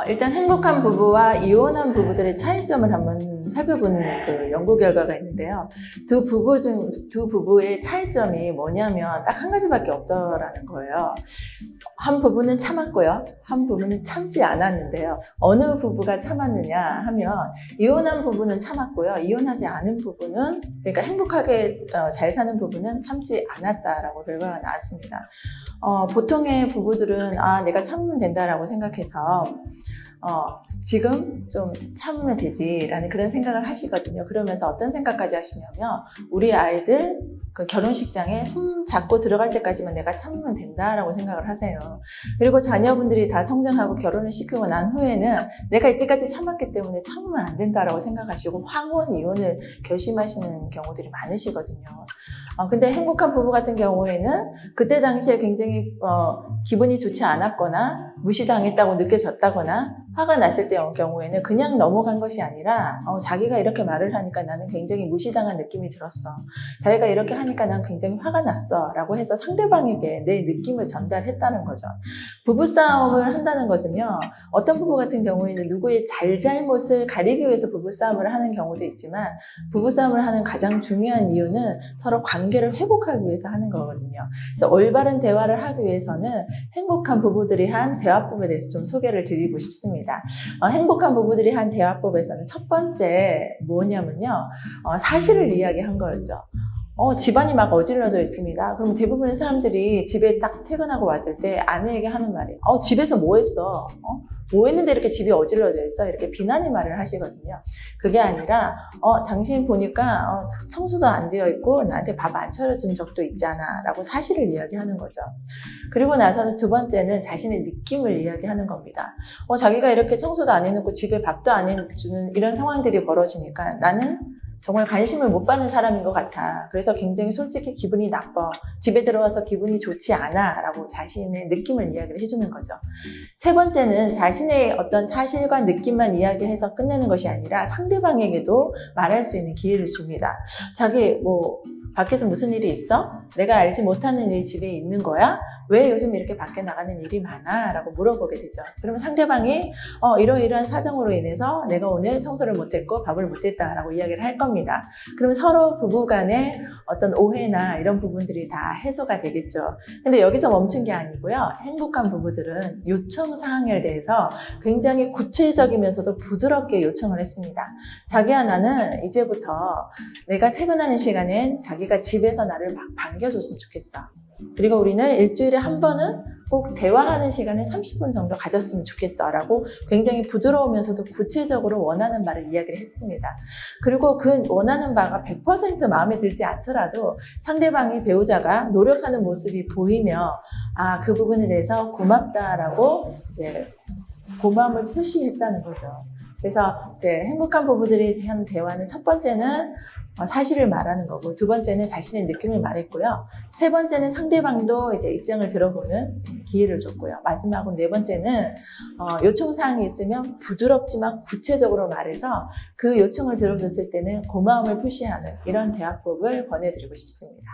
일단 행복한 부부와 이혼한 부부들의 차이점을 한번 살펴본 그 연구 결과가 있는데요. 두 부부의 차이점이 뭐냐면 딱 한 가지밖에 없더라는 거예요. 한 부부는 참았고요. 한 부부는 참지 않았는데요. 어느 부부가 참았느냐 하면 이혼한 부부는 참았고요. 이혼하지 않은 부부는, 그러니까 행복하게 잘 사는 부부는 참지 않았다라고 결과가 나왔습니다. 보통의 부부들은 내가 참으면 된다라고 생각해서 지금 좀 참으면 되지라는 그런 생각을 하시거든요. 그러면서 어떤 생각까지 하시냐면 우리 아이들 그 결혼식장에 손 잡고 들어갈 때까지만 내가 참으면 된다라고 생각을 하세요. 그리고 자녀분들이 다 성장하고 결혼을 시키고 난 후에는 내가 이때까지 참았기 때문에 참으면 안 된다라고 생각하시고 황혼 이혼을 결심하시는 경우들이 많으시거든요. 근데 행복한 부부 같은 경우에는 그때 당시에 굉장히 기분이 좋지 않았거나 무시당했다고 느껴졌다거나 화가 났을 때 경우에는 그냥 넘어간 것이 아니라 자기가 이렇게 말을 하니까 나는 굉장히 무시당한 느낌이 들었어. 자기가 이렇게 하니까 난 굉장히 화가 났어 라고 해서 상대방에게 내 느낌을 전달했다는 거죠. 부부싸움을 한다는 것은요, 어떤 부부 같은 경우에는 누구의 잘잘못을 가리기 위해서 부부싸움을 하는 경우도 있지만 부부싸움을 하는 가장 중요한 이유는 서로 관계를 회복하기 위해서 하는 거거든요. 그래서 올바른 대화를 하기 위해서는 행복한 부부들이 한 대화법에 대해서 좀 소개를 드리고 싶습니다. 행복한 부부들이 한 대화법에서는 첫 번째 뭐냐면요, 사실을 이야기한 거였죠. 집안이 막 어질러져 있습니다. 그러면 대부분의 사람들이 집에 딱 퇴근하고 왔을 때 아내에게 하는 말이 집에서 뭐 했어? 뭐 했는데 이렇게 집이 어질러져 있어? 이렇게 비난의 말을 하시거든요. 그게 아니라 당신 보니까 청소도 안 되어 있고 나한테 밥 안 차려준 적도 있잖아 라고 사실을 이야기하는 거죠. 그리고 나서는 두 번째는 자신의 느낌을 이야기하는 겁니다. 자기가 이렇게 청소도 안 해놓고 집에 밥도 안 해주는 이런 상황들이 벌어지니까 나는 정말 관심을 못 받는 사람인 것 같아. 그래서 굉장히 솔직히 기분이 나빠. 집에 들어와서 기분이 좋지 않아. 라고 자신의 느낌을 이야기를 해주는 거죠. 세 번째는 자신의 어떤 사실과 느낌만 이야기해서 끝내는 것이 아니라 상대방에게도 말할 수 있는 기회를 줍니다. 자기 밖에서 무슨 일이 있어? 내가 알지 못하는 일이 집에 있는 거야? 왜 요즘 이렇게 밖에 나가는 일이 많아? 라고 물어보게 되죠. 그러면 상대방이 이러이러한 사정으로 인해서 내가 오늘 청소를 못했고 밥을 못했다 라고 이야기를 할 겁니다. 그럼 서로 부부 간의 어떤 오해나 이런 부분들이 다 해소가 되겠죠. 근데 여기서 멈춘 게 아니고요. 행복한 부부들은 요청 사항에 대해서 굉장히 구체적이면서도 부드럽게 요청을 했습니다. 자기야, 나는 이제부터 내가 퇴근하는 시간엔 자기가 집에서 나를 막 반겨줬으면 좋겠어. 그리고 우리는 일주일에 한 번은 꼭 대화하는 시간을 30분 정도 가졌으면 좋겠어 라고 굉장히 부드러우면서도 구체적으로 원하는 바를 이야기를 했습니다. 그리고 그 원하는 바가 100% 마음에 들지 않더라도 상대방이 배우자가 노력하는 모습이 보이며 그 부분에 대해서 고맙다라고 이제 고마움을 표시했다는 거죠. 그래서 이제 행복한 부부들이 한 대화는 첫 번째는 사실을 말하는 거고, 두 번째는 자신의 느낌을 말했고요. 세 번째는 상대방도 이제 입장을 들어보는 기회를 줬고요. 마지막으로 네 번째는 요청사항이 있으면 부드럽지만 구체적으로 말해서 그 요청을 들어줬을 때는 고마움을 표시하는 이런 대화법을 권해드리고 싶습니다.